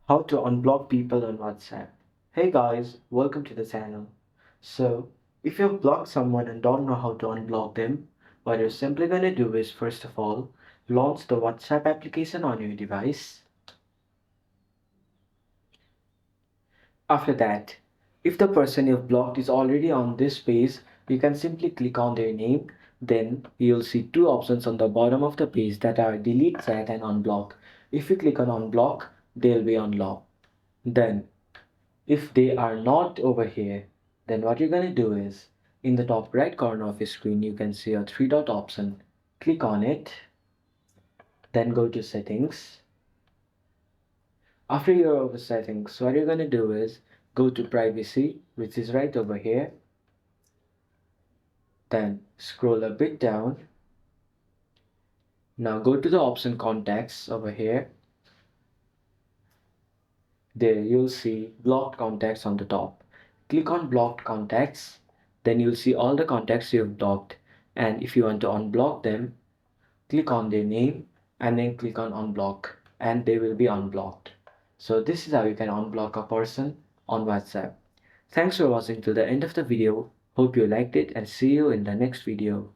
How to unblock people on WhatsApp. Hey guys, welcome to the channel. So, if you've blocked someone and don't know how to unblock them, what you're simply gonna do is first of all, launch the WhatsApp application on your device. After that, if the person you've blocked is already on this page, you can simply click on their name. Then you'll see two options on the bottom of the page that are delete chat and unblock. If you click on unblock, they'll be unlocked. Then if they are not over here, then what you're going to do is in the top right corner of your screen, you can see a three dot option. Click on it, then go to settings. After you're over settings, what you're going to do is go to privacy, which is right over here. Then scroll a bit down. Now go to the option contacts over here. There you'll see blocked contacts on the top. Click on blocked contacts. Then you'll see all the contacts you've blocked. And if you want to unblock them, click on their name and then click on unblock and they will be unblocked. So this is how you can unblock a person on WhatsApp. Thanks for watching till the end of the video. Hope you liked it and see you in the next video.